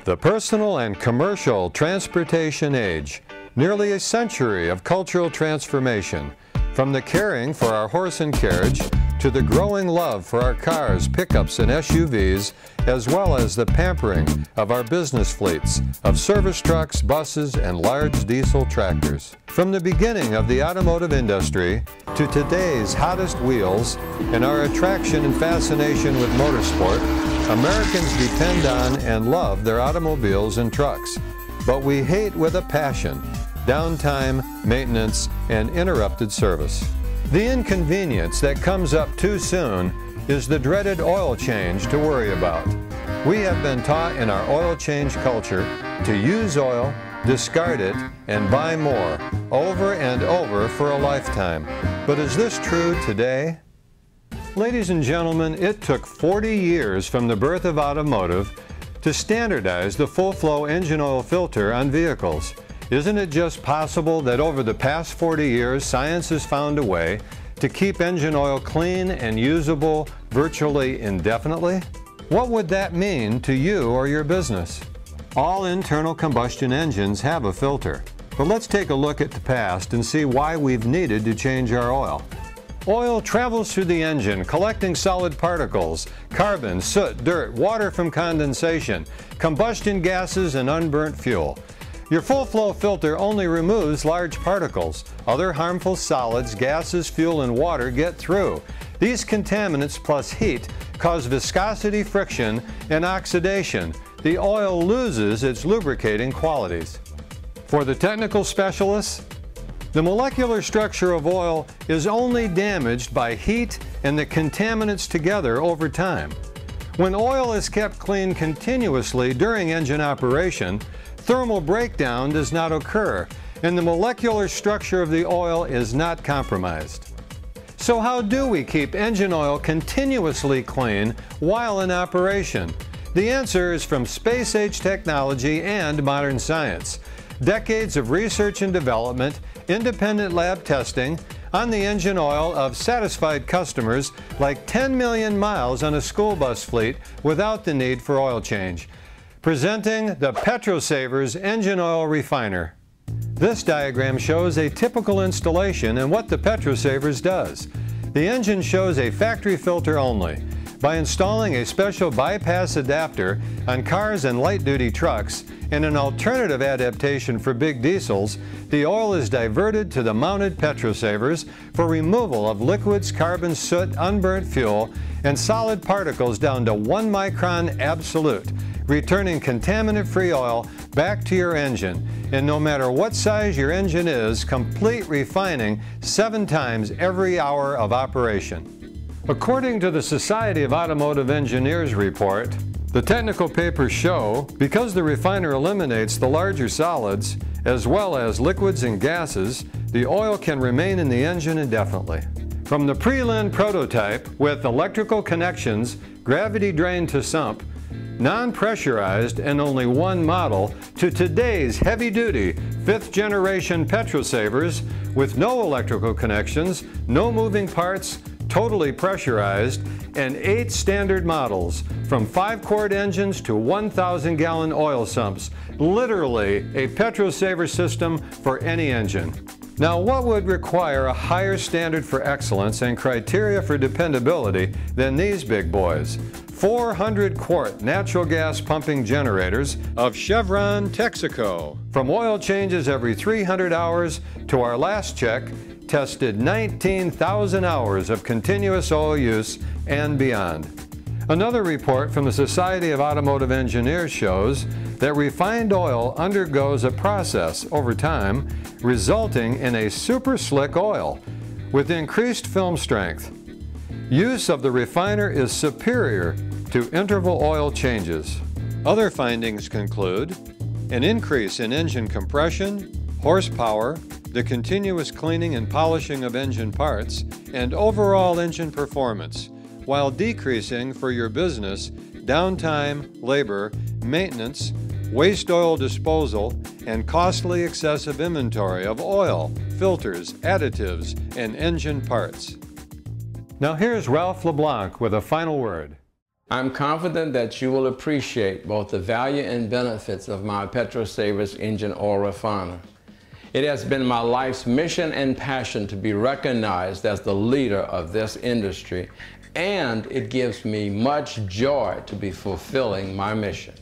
The personal and commercial transportation age, nearly a century of cultural transformation, from the caring for our horse and carriage to the growing love for our cars, pickups, and SUVs, as well as the pampering of our business fleets of service trucks, buses, and large diesel tractors. From the beginning of the automotive industry to today's hottest wheels and our attraction and fascination with motorsport, Americans depend on and love their automobiles and trucks. But we hate with a passion downtime, maintenance, and interrupted service. The inconvenience that comes up too soon is the dreaded oil change to worry about. We have been taught in our oil change culture to use oil, discard it, and buy more, over and over for a lifetime. But is this true today? Ladies and gentlemen, it took 40 years from the birth of automotive to standardize the full-flow engine oil filter on vehicles. Isn't it just possible that over the past 40 years, science has found a way to keep engine oil clean and usable virtually indefinitely? What would that mean to you or your business? All internal combustion engines have a filter, but let's take a look at the past and see why we've needed to change our oil. Oil travels through the engine, collecting solid particles, carbon, soot, dirt, water from condensation, combustion gases, and unburnt fuel. Your full-flow filter only removes large particles. Other harmful solids, gases, fuel, and water get through. These contaminants plus heat cause viscosity, friction, and oxidation. The oil loses its lubricating qualities. For the technical specialists, the molecular structure of oil is only damaged by heat and the contaminants together over time. When oil is kept clean continuously during engine operation, thermal breakdown does not occur, and the molecular structure of the oil is not compromised. So how do we keep engine oil continuously clean while in operation? The answer is from space-age technology and modern science. Decades of research and development, independent lab testing on the engine oil of satisfied customers, like 10 million miles on a school bus fleet without the need for oil change. Presenting the PetroSavers Engine Oil Refiner. This diagram shows a typical installation and what the PetroSavers does. The engine shows a factory filter only. By installing a special bypass adapter on cars and light-duty trucks and an alternative adaptation for big diesels, the oil is diverted to the mounted PetroSavers for removal of liquids, carbon, soot, unburnt fuel, and solid particles down to 1 micron absolute, returning contaminant-free oil back to your engine. And no matter what size your engine is, complete refining 7 times every hour of operation. According to the Society of Automotive Engineers report, the technical papers show because the refiner eliminates the larger solids as well as liquids and gases, the oil can remain in the engine indefinitely. From the pre-line prototype with electrical connections, gravity drain to sump, non-pressurized and only one model, to today's heavy-duty 5th generation PetroSavers with no electrical connections, no moving parts, totally pressurized, and 8 standard models, from 5-quart engines to 1,000-gallon oil sumps. Literally a PetroSaver system for any engine. Now, what would require a higher standard for excellence and criteria for dependability than these big boys? 400-quart natural gas pumping generators of Chevron Texaco. From oil changes every 300 hours to our last check, tested 19,000 hours of continuous oil use and beyond. Another report from the Society of Automotive Engineers shows that refined oil undergoes a process over time, resulting in a super slick oil with increased film strength. Use of the refiner is superior to interval oil changes. Other findings conclude an increase in engine compression, horsepower, the continuous cleaning and polishing of engine parts, and overall engine performance, while decreasing for your business downtime, labor, maintenance, waste oil disposal, and costly excessive inventory of oil, filters, additives, and engine parts. Now here's Ralph LeBlanc with a final word. I'm confident that you will appreciate both the value and benefits of my PetroSavers engine oil refiner. It has been my life's mission and passion to be recognized as the leader of this industry, and it gives me much joy to be fulfilling my mission.